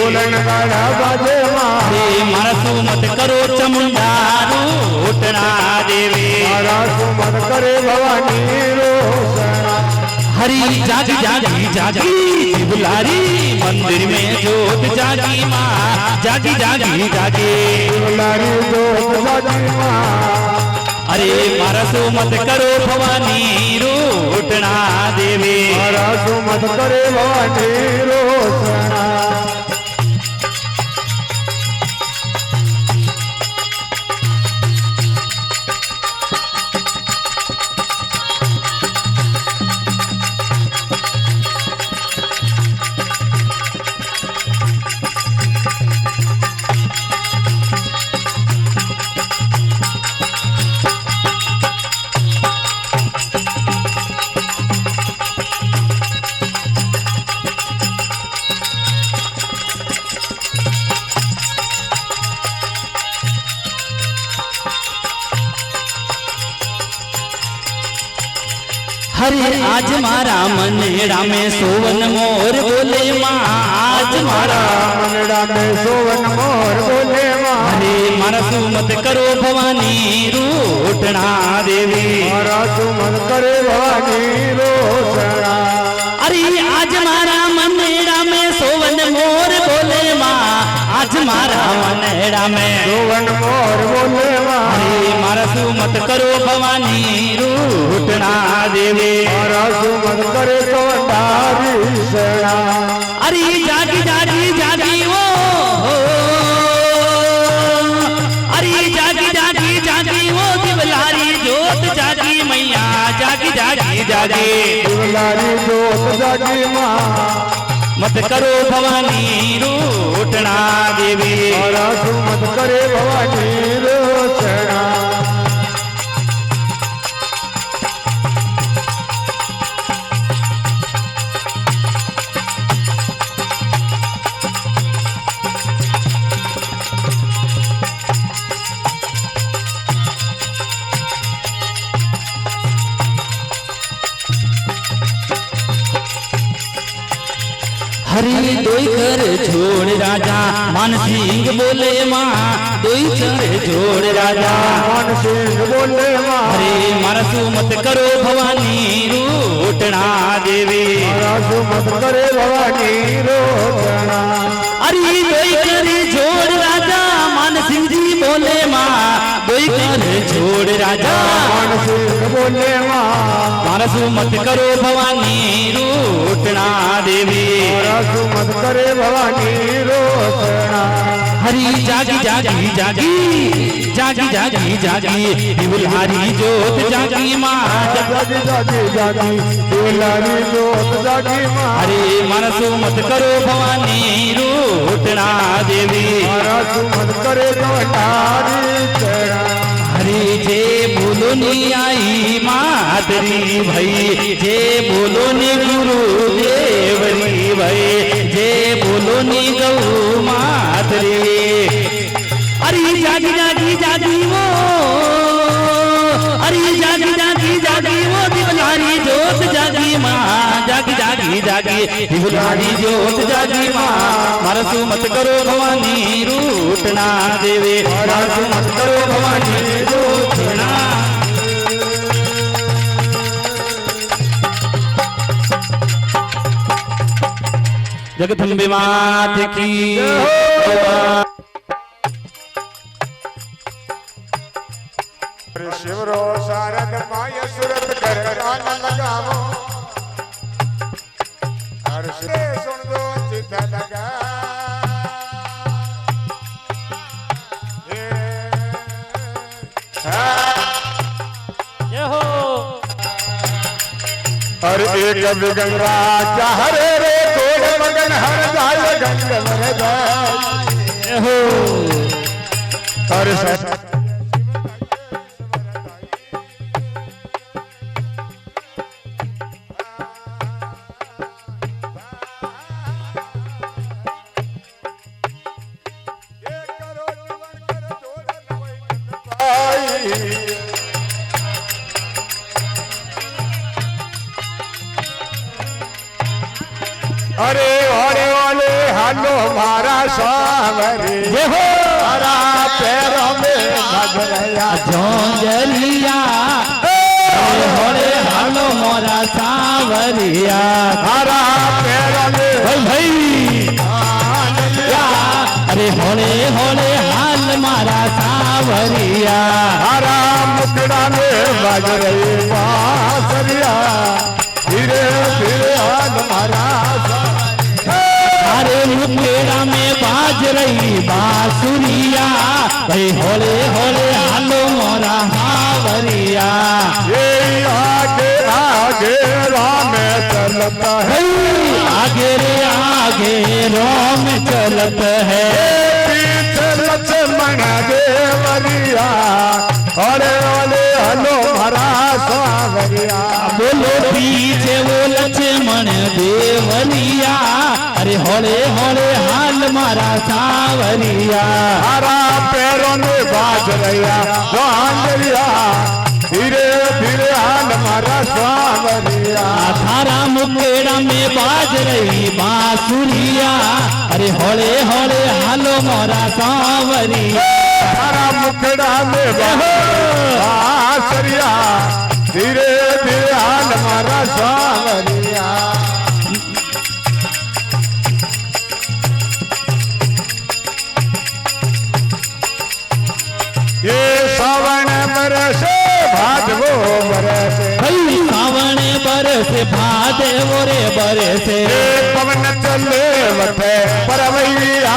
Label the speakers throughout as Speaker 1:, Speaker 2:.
Speaker 1: ढोलन गाड़ा बाजे
Speaker 2: अरे मारा सुमत करो चमुंडारू उठना देवी
Speaker 1: मारा सुमत करे भवानी रोशना
Speaker 2: हरी जागी जागी जागी बुलारी मंदिर में जोत जागी माँ जागी जागी जागी
Speaker 1: बुलारी जोत जागी माँ
Speaker 2: अरे मारा सुमत करो भवानी रूठना देवी
Speaker 1: मारा सुमत करे भवानी रोशना
Speaker 2: हरे आज मारा मनेड़ा में सोवन मोर बोले माँ आज मारा
Speaker 1: मनेड़ा में सोवन मोर बोले माँ
Speaker 2: हरे मारा सुमत करो भवानी रूठना देवी
Speaker 1: मारा सुमत करे भवानी रोशना
Speaker 2: अरे आज मारा मनेड़ा में सोवन मोर बोले माँ आज मारा मनेड़ा में
Speaker 1: सोवन मोर बोले माँ
Speaker 2: अरे मारा सुमत करो भवानी रूठना देवी
Speaker 1: मारा सुमत करे भवानी शरणा
Speaker 2: अरे जागी जागी जागी वो अरे जागी जागी जागी वो दिवलारी जोत जागी मैया जागी जागी जागी
Speaker 1: दिवलारी जोत जागी माँ
Speaker 2: मत करो भवानी रूठना देवी
Speaker 1: मारा सुमत करे भवानी रोशना
Speaker 2: हरी दोई कर छोड़ राजा मान सिंह बोले माँ दोई कर छोड़ राजा
Speaker 1: मान सिंह बोले माँ
Speaker 2: हरे मारा सुमत करो भवानी रूठना देवी
Speaker 1: मारा सुमत करे भवानी रोशना
Speaker 2: अरे दोई कर छोड़ राजा मान सिंह जी बोले माँ दोई कर छोड़ राजा
Speaker 1: मान सिंह बोले माँ
Speaker 2: मारा सुमत करो भवानी रूठना देवी
Speaker 1: मारा सुमत करे भवानी रोशना
Speaker 2: हरी जागी जागी जागी जागी जागी जागी दिवलारी जोत जागी माँ
Speaker 1: जागी जागी जागी दिवलारी जोत जागी माँ
Speaker 2: हरे मारा सुमत करो भवानी रूठना देवी
Speaker 1: मारा सुमत करे भवानी शरणा
Speaker 2: हरे जे बोलो नी आई मातरी भई जे बोलो नी गुरु देवरी भई जे बोलो नी गौ मातरी अरे जागी जागी जागी वो अरे जागी जागी जागी वो दिवलारी जोत जागी माँ जागी जागी जागी दिवलारी जोत जागी माँ मारा सुमत करो भवानी रूठना देवे मारा सुमत करो भवानी रूठना जगदम्बे मात की
Speaker 1: शिवरो शारद माय सुरत कर गान लगावो हर से सुन दो चित लगा हर एक गंगा हरे रे कोड मगन हर जाय गंग मर जाय
Speaker 2: हो
Speaker 1: हर अरे वाले वाले हालो मारा सावरी
Speaker 2: जय हो
Speaker 1: हरा पैरों में भगरया
Speaker 2: झोंझरिया होले होले हालो मोरा सावरिया
Speaker 1: हरा पैरों में
Speaker 2: भाई अरे होले होले हाल मारा सावरिया
Speaker 1: हरा मुकड़ा में बज रही बांसुरिया धीरे धीरे हाल मारा
Speaker 2: अरे मुकेड़ा में बाज रही बांसुरिया भाई होले होले हालो मोरा सावरिया
Speaker 1: ये आगे आगे राम चलता है
Speaker 2: आगे रे आगे रोम चलत है
Speaker 1: पीछे लक्ष्मण देवरिया अरे ओले हलो हरा सावरिया
Speaker 2: बोलो पीछे वो लक्ष्मण देवरिया अरे होले होले हाल मारा सावरिया
Speaker 1: हरा पैरों में बाज रहा बांधरिया धीरे धीरे हाल मारा सावरिया
Speaker 2: थारा मुकेड़ा में बाज रही बांसुरिया अरे होले होले हालो मोरा सावरिया
Speaker 1: हरा मुखड़ा में बांसुरिया धीरे धीरे हाल मारा सावरिया ये सावन बरसे भादवो बरसे
Speaker 2: भाई सावन बरसे भादवो रे बरसे
Speaker 1: ये पवन चले वटे परवैया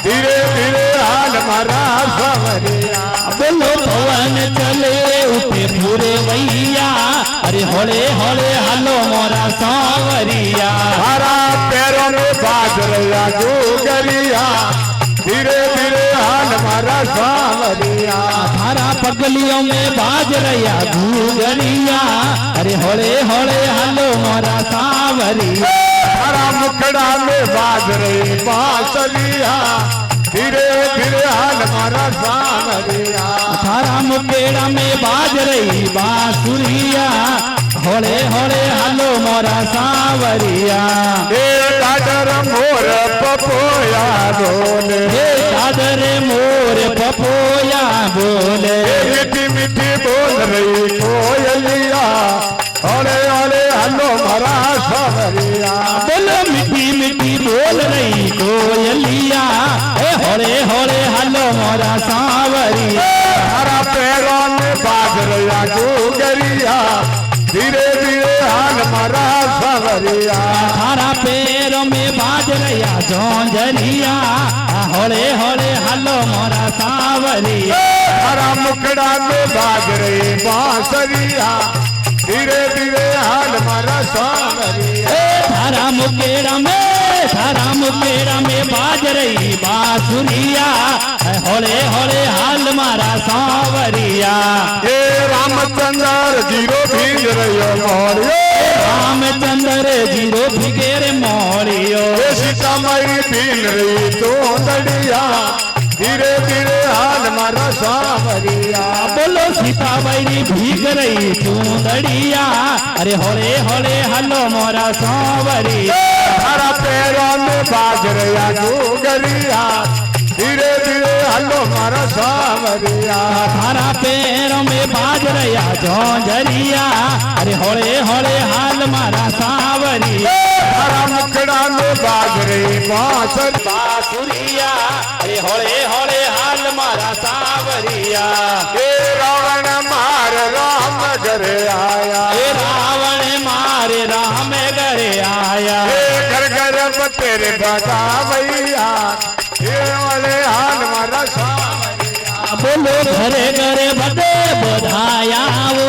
Speaker 1: धीरे धीरे हाल मारा सावरिया
Speaker 2: बोलो पवन चले उठे पूरे वैया अरे होले होले हालो मोरा सावरिया
Speaker 1: हरा पैरों में बाज रहा जोगरिया धीरे धीरे हाल मारा सावरिया
Speaker 2: थारा पगलियों में बाज रहा घूगरिया अरे होले होले हालो मोरा सावरिया
Speaker 1: हरा मुखड़ा में बाज रही बांसुरिया धीरे धीरे हाल मारा सावरिया
Speaker 2: थारा मुकेड़ा में बाज रही बांसुरिया होले होले हालो मोरा सावरिया
Speaker 1: हे दादर मोर पपोया बोले
Speaker 2: हे दादर मोर पपोया बोले
Speaker 1: मीठी मीठी बोल रही कोयलिया ओले ओले हलो मारा सावरिया
Speaker 2: बोलो मिठी मिठी बोल रही कोयलिया हे होले होले हालो मोरा सावरिया
Speaker 1: हरा पैरों में बाज रहा जोगरिया धीरे धीरे हाल मारा सावरिया
Speaker 2: थारा पैरों में बाज रहा झोंझरिया होले होले हालो मोरा सावरिया
Speaker 1: हरा मुखड़ा में बाज रही बांसुरिया धीरे धीरे हाल मारा सावरिया
Speaker 2: थारा मुकेड़ा में बाज रही बांसुरिया होले होले हाल मारा सावरिया
Speaker 1: हे रामचंद्र जीरो भीज रही मोरियो
Speaker 2: रामचंद्र जीरो भिगेर मोरियो
Speaker 1: हे सीता मई पीन रही तो दड़िया धीरे धीरे हाल मारा सावरिया
Speaker 2: बोलो सीता बैरी भीग रही चूंदड़िया अरे होले होले हालो मोरा सावरिया
Speaker 1: हरा पैरों में बाज रहा जोगरिया धीरे धीरे हलो मारा सावरिया
Speaker 2: थारा पैरों में बाज रहा झोंझरिया अरे होले होले हाल मारा सावरिया
Speaker 1: हरा मुखड़ा में बाज रही
Speaker 2: बांसुरिया अरे होले होले हाल मारा सावरिया
Speaker 1: हे रावण मार राम घर आया
Speaker 2: हे रावण मारे राम घरे आया
Speaker 1: हे घर घर तेरे बता भैया हे वाले हाल मारा सावरिया
Speaker 2: बोलो घरे घरे बदे बधाया वो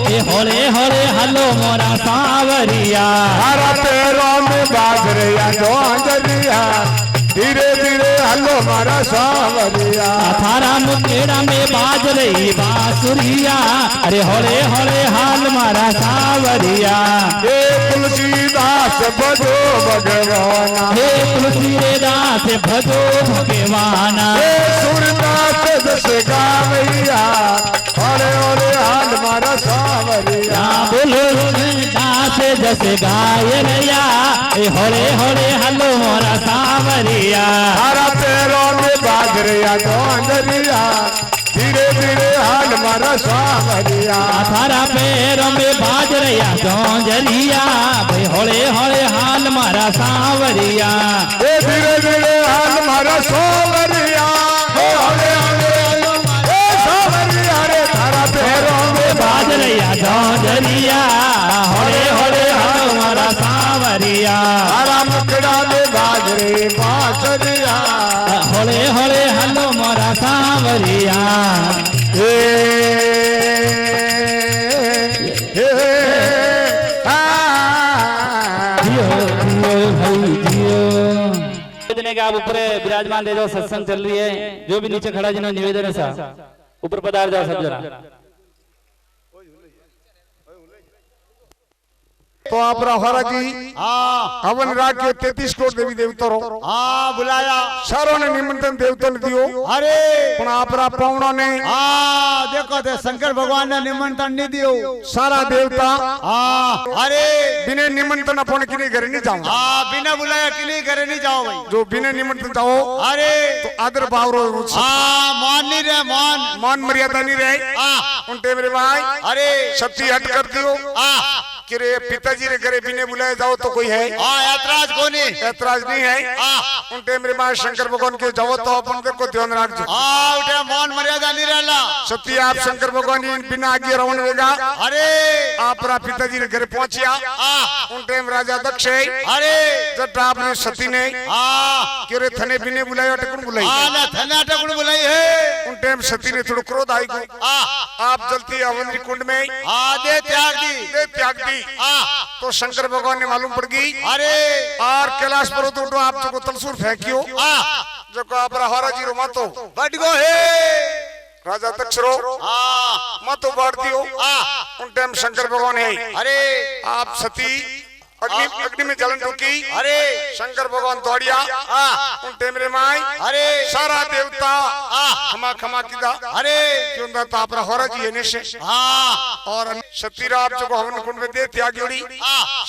Speaker 2: हे होले होले हालो मोरा सावरिया
Speaker 1: हरा पैरों में बाज रहा जोगरिया धीरे धीरे हलो मारा सावरिया
Speaker 2: थारा मुकेड़ा में बाज रही बांसुरिया अरे होले होले हाल मारा सावरिया
Speaker 1: हे तुलसीदास भजो भगवाना
Speaker 2: हे तुलसी रे दास भजो भगवाना
Speaker 1: हे सूरदास जस गावैया ओले ओले हाल मारा सावरिया
Speaker 2: बोलो दास जैसे गाय रैया होले होले हलो मोरा सांवरिया
Speaker 1: थारा पैरों में बाजरिया जोंजरिया धीरे धीरे हाल मारा सांवरिया
Speaker 2: थारा पैरों में बाजरिया जोंजरिया भाई होले होले हाल मारा सांवरिया
Speaker 1: धीरे धीरे हाल मारा सांवरिया होले होले सांवरिया रे थारा पैरों में
Speaker 2: बाजरिया जोंजरिया होले होले हाल मारा सांवरिया
Speaker 1: थारा मुखड़ा में बाजरे बाजरिया
Speaker 2: होले होले हलो मोरा सांवरिया
Speaker 1: हे हे
Speaker 2: जियो जियो भाई जियो निवेदन है कि आप ऊपर विराजमान दे जाओ सत्संग चल रही है जो भी नीचे खड़ा जिन्होंने निवेदन है साहब ऊपर पधार जाओ सब जरा
Speaker 1: तो आप राहरा जी हवन राग के 33 करोड़ देवी देवता रो
Speaker 3: बुलाया
Speaker 1: सारों ने निमंत्रण देवता ने दियो
Speaker 3: अरे
Speaker 1: पण आपरा पावना ने
Speaker 3: देखो थे शंकर भगवान ने निमंत्रण नहीं दियो
Speaker 1: सारा देवता
Speaker 3: अरे
Speaker 1: बिना निमंत्रण अपन किने घर नहीं जाओ
Speaker 3: बिना बुलाया किन्हीं घरे नहीं जाओ भाई
Speaker 1: जो बिना निमंत्रण जाओ
Speaker 3: अरे
Speaker 1: तो आदर भाव रो
Speaker 3: मान नहीं रहे मान
Speaker 1: मान मर्यादा नहीं रहे उनटे मेरे भाई
Speaker 3: अरे
Speaker 1: सत्य हट कर दियो कि रे पिताजी रे घरे बिना बुलाए जाओ तो कोई है
Speaker 3: ऐतराज को नहीं
Speaker 1: ऐतराज नहीं है उन टाइम रे मां शंकर भगवान के जाओ तो अपन को ध्यान रखजो
Speaker 3: उठे मान मर्यादा नहीं रहला
Speaker 1: सत्य आप शंकर भगवान जी बिना आगे रवन वेगा
Speaker 3: अरे
Speaker 1: आप रा पिताजी रे घरे पहुंचिया उन टाइम राजा दक्ष है
Speaker 3: अरे
Speaker 1: जब आपने सती ने कि रे थने बिना बुलायो टकुन बुलाई
Speaker 3: ना थने टकुन बुलाई है
Speaker 1: उन टाइम सती ने थोड़ा क्रोध आई को आप जल्दी अवंती कुंड में
Speaker 3: दे त्याग दी
Speaker 1: तो शंकर भगवान ने मालूम पड़ गई
Speaker 3: अरे
Speaker 1: और कैलाश पर्वत उठो आप जो तलसूर फेंकियो जो को आप हरा जी रो मातो
Speaker 3: बट गो हे
Speaker 1: राजा दक्ष रो मातो बाढ़ दियो उन टाइम शंकर भगवान है
Speaker 3: अरे
Speaker 1: आप सती अग्नि में जलन रुकी
Speaker 3: अरे
Speaker 1: शंकर भगवान दौड़िया उन टाइम रे माई
Speaker 3: अरे
Speaker 1: सारा देवता खमा खमा किदा
Speaker 3: अरे
Speaker 1: क्यों दा तापरा हरा जी है निशे और सतीरा आप जो हवन कुंड में दे त्यागी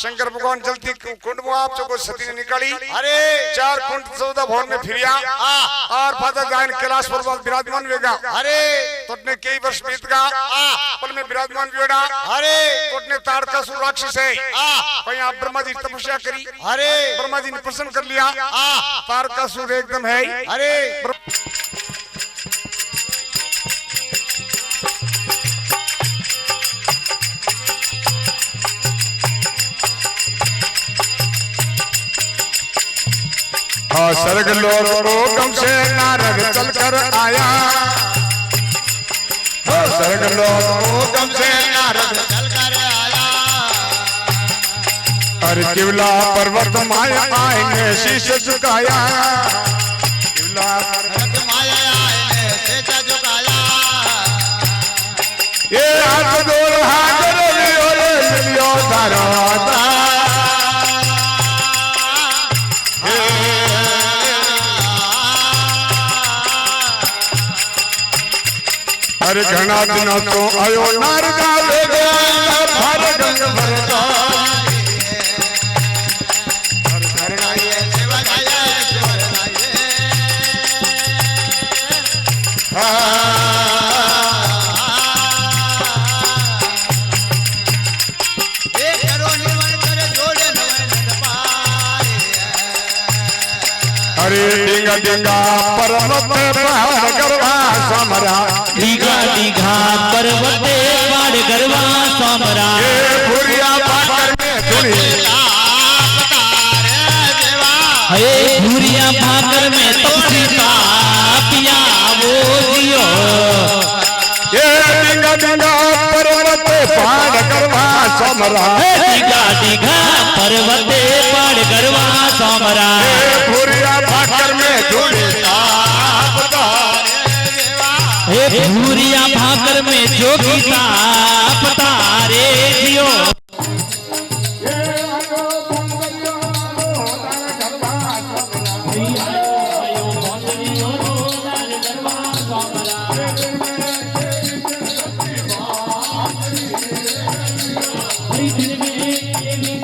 Speaker 1: शंकर भगवान जल्दी कुंड में आप जो सती ने निकाली
Speaker 3: अरे
Speaker 1: 4 कुंड 14 भवन में फिरिया और फादर जाइन कैलाश पर्वत विराजमान वेगा
Speaker 3: अरे
Speaker 1: तोटने कई वर्ष बीत गा पल में विराजमान वेड़ा
Speaker 3: अरे
Speaker 1: तोटने तारकासुर राक्षस है वहीं आप ब्रह्मा जी तपस्या करी
Speaker 3: अरे
Speaker 1: ब्रह्मा जी ने प्रसन्न कर लिया तारकासुर एकदम है
Speaker 3: अरे
Speaker 1: स्वर्ग लोकम से नारद चलकर आया स्वर्ग लोकम से नारद
Speaker 3: चलकर आया
Speaker 1: अरे किवला पर्वत माया आईने शीश झुकाया किवला
Speaker 3: पर्वत माया आईने शीश झुकाया
Speaker 1: ये हाथ जोड़ हाथ लियो धराता अरे घना दिनों तो आयो नारदा ले गया भर गंग भरता हर धरनाये
Speaker 3: शिवनाये शिवनाये एक करो निवन करे जोड़े नवन पाए
Speaker 1: अरे डिंगा डिंगा पर्वत पहाड़ गरवा समरा
Speaker 2: दीघा दीघा पर्वते पाड़ गरवा समरा
Speaker 1: ये भूरिया पाकर में थोड़ी
Speaker 2: हे भूरिया भाकर में तपसीता पिया वो जियो
Speaker 1: ये डिंगा डिंगा पर्वत पहाड़ गरवा समरा
Speaker 2: दीघा दीघा पर्वते पाड़ गरवा समरा
Speaker 1: ये भूरिया पाकर में थोड़ी
Speaker 2: हे भूरिया भाकर में जोगिता पतारे जियो
Speaker 4: में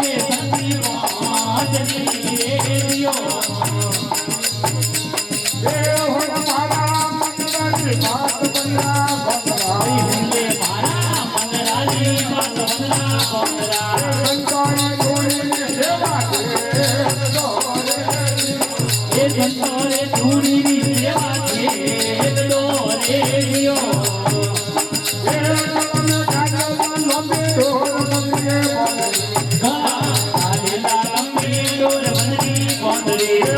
Speaker 2: Bye.